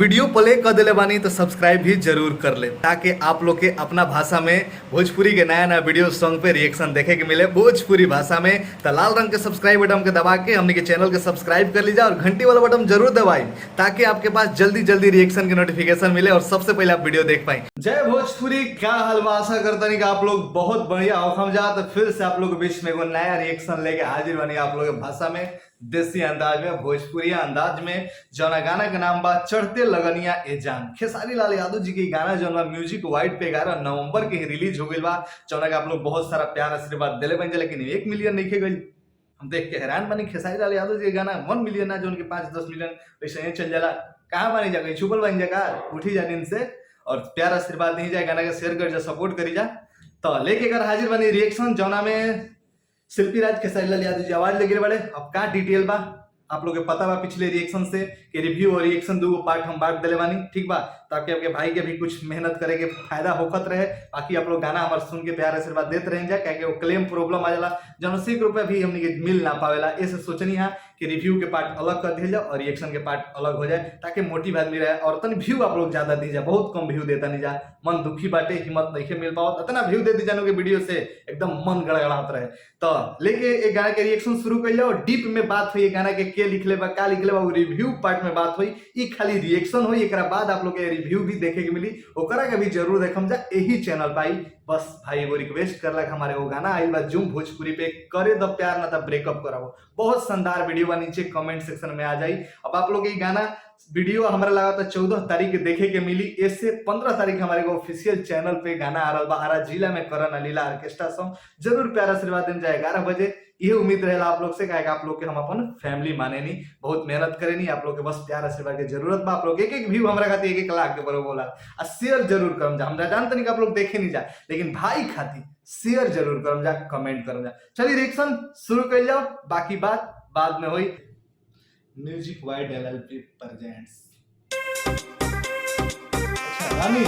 Video play कर दिले बानी तो सब्सक्राइब भी जरूर कर ले ताकि आप लोग के अपना भाषा में भोजपुरी के नया नया वीडियो सॉन्ग पे रिएक्शन देखे के मिले भोजपुरी भाषा में। तो लाल रंग के सब्सक्राइब बटन के दबा के हमने के चैनल के सब्सक्राइब कर लीजिए और घंटी वाला बटन जरूर दबाई ताकि आपके पास जल्दी जल्दी रिएक्शन की नोटिफिकेशन मिले और सबसे पहले आप वीडियो देख पाए। जय भोजपुरी, क्या हाल बा? आशा करता नहीं कि आप लोग बहुत बढ़िया हो। हम जा तो फिर से आप लोग के बीच में एगो नया रिएक्शन लेके हाजिर बनी आप लोग के भाषा में, देसी अंदाज में, भोजपुरी अंदाज में। जौना गाना का नाम बा चढ़ते लगनिया ए जान। खेसारी लाल यादव जी के गाना जौन बा म्यूजिक वाइड पे 11 नवंबर के रिलीज हो गई बा। जौना का आप लोग बहुत सारा प्यार आशीर्वाद दिले बन, लेकिन 1 मिलियन नहीं गई। हम देख के हैरान बनी। खेसारी लाल यादव जी के गाना 1 मिलियन ना, जो उनके 5-10 मिलियन वैसे ही चल जाला। कहाँ बनी जा, छुपल बन जा, उठी जा दिन से और प्यार आशीर्वाद नहीं जाए। गाना का शेयर कर जा, सपोर्ट करी जा। तो लेके कर हाजिर बनी रिएक्शन, जौना में शिल्पी राज, खेसारी लाल यादव जी आवाज लगे बड़े। अब का डिटेल बा आप लोग के पता बा पिछले रिएक्शन से कि रिव्यू और रिएक्शन दो पार्ट हम बांट दिले बानी, ठीक बा, ताकि आपके भाई के भी कुछ मेहनत करे के फायदा होखत रहे। बाकी आप लोग गाना हमारे सुन के प्यार आशीर्वाद देते रह जा, क्या वो क्लेम प्रॉब्लम आ जाला जन 80 रुपये भी हमने के मिल ना पावेला। ऐसे सोचनी है कि रिव्यू के पार्ट अलग कर दिया जाए और रिएक्शन के पार्ट अलग हो जाए ताकि मोटिव आदमी रहे। और तन व्यू आप लोग ज्यादा दी जाए, बहुत कम व्यू देता नहीं जा, मन दुखी बाटे, हिम्मत नहीं मिल पाओ। इतना व्यू दे दी जानो के वीडियो से एकदम मन गड़गड़ात रहे। तो लेके एक गाना के रिएक्शन शुरू कर जाओ। डीप में बात हुई गाना के लिखले बा, का लिखले बा, वो रिव्यू पार्ट में बात हुई। ई खाली रिएक्शन हुई, एकरा बाद आप लोग के रिव्यू भी देखे के मिली, ओकरा के भी जरूर देखम जा यही चैनल पाई। बस भाई वो रिक्वेस्ट करलक, हमारे वो गाना आइल बा जूम भोजपुरी पे, करे द प्यार ना था ब्रेकअप कराओ। बहुत शानदार वीडियो बा, नीचे कमेंट सेक्शन में आ जाई। अब आप लोग ये गाना वीडियो हमारा लगा था 14 तारीख देखे के मिली। इससे 15 तारीख हमारे को ऑफिशियल चैनल पे गाना आ रहा बा, आरा जिला में करन अलीला ऑर्केस्ट्रा सॉन्ग। जरूर प्यार आशीर्वाद देन जाए 11 बजे। ये उम्मीद रहेला आप लोग से, कहे आप लोग के हम अपन फैमिली माने नहीं, बहुत मेहनत करे नहीं, आप लोग के बस प्यार आशीर्वाद के जरूरत बा। आप लोग एक व्यू हमारा खाती 1-1 लाख के बरोबर बोला और शेयर जरूर करम जा। हमरा जानते नहीं कि आप लोग देखे नहीं जा, लेकिन भाई खाती शेयर जरूर करम जा, कमेंट करम जा। चलिए रिएक्शन शुरू कर जाओ, बाकी बात बाद में हुई। Music wide LLP presents. अच्छा रानी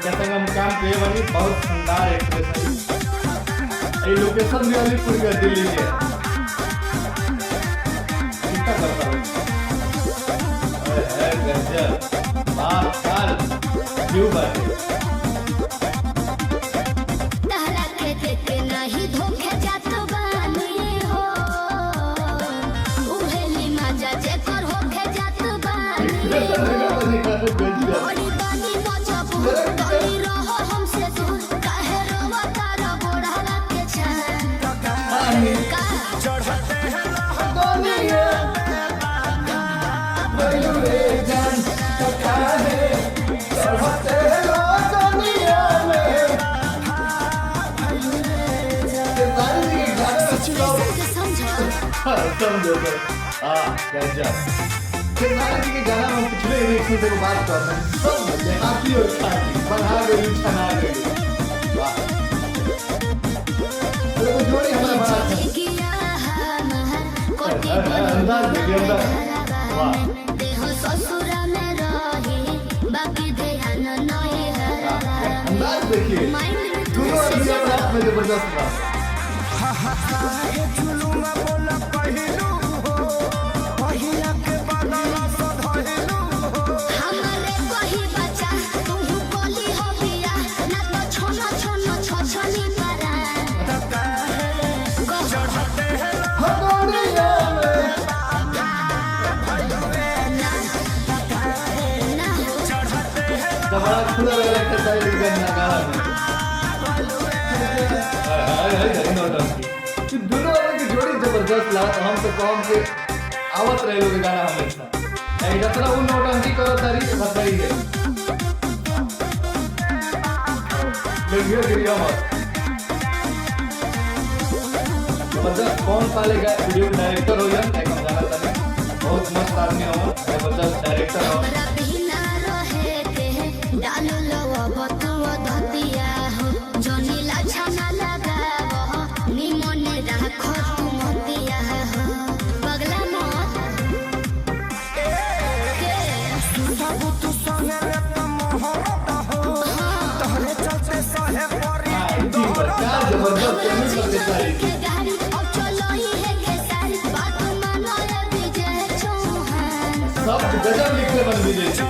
जैसे हम काम पे बनी, बहुत शानदार एक्ट्रेस है। ये लोकेशन भी अलीपुर का दिल्ली के कितना करता है। अरे गजब, बात साल क्यों बात खेसारी के गाना हम पिछले रिएक्शन से बात कर रहे हैं, सब देहाती और खाती बना गई, छना गई। वाह, तो जोड़ी हमारा बना अंदाज देखिए, अंदाज वाह, अंदाज देखिए, दोनों अंदाज में जबरदस्त था। बड़ा खुला लग रहा है साइड करना गाना में। तो दोनों वाले की जोड़ी जबरदस्त लगा। तो हम तो कौन के आवत रहे लोग गाना हमेशा नहीं जतना उन नौटंकी करो तारी बताई है वीडियो वीडियो मत जबरदस्त। कौन पालेगा वीडियो डायरेक्टर हो जाए एक गाना था, बहुत मस्त आदमी हो, जबरदस्त डायरेक्टर हो। सब गजब लिखले बन विजय जी।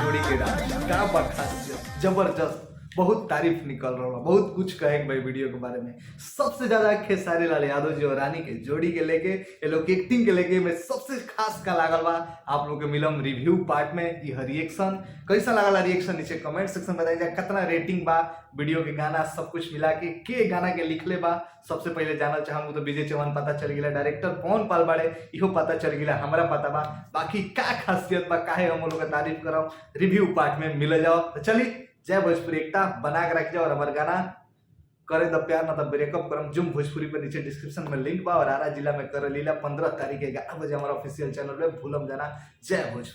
जोड़ी के डांस का बखासियत जबरदस्त, बहुत तारीफ निकल रहा है, बहुत कुछ कहे भाई वीडियो के बारे में। सबसे ज्यादा खेसारी लाल यादव जी और रानी के जोड़ी के लेके, ये लोग एक्टिंग के लेके मैं सबसे खास का लागल बा आप लोग के मिलम रिव्यू पार्ट में। यह रिएक्शन कैसा लागल, रिएक्शन नीचे कमेंट सेक्शन में बताइए, कितना रेटिंग बा वीडियो के, गाना सब कुछ मिला के गाना के लिखले बा। सबसे पहले जानना चाहूँ तो विजय चौहान पता चल गया, डायरेक्टर पवन पाल बाड़े इहो पता चल गया, हमारा पता बा। बाकी का खासियत बा, काहे हम लोग का तारीफ करो, रिव्यू पार्ट में मिल जाओ। तो चलिए, जय भोजपुरी एकता बना के रख जाओ और हमारे गाना करे द प्यार ना तब ब्रेकअप करम जुम भोजपुरी पर नीचे डिस्क्रिप्शन में लिंक बा। और आरा जिला में कर लीला 15 तारीख के 11 बजे हमारा ऑफिशियल चैनल पे भूलम जाना। जय भोजपुरी।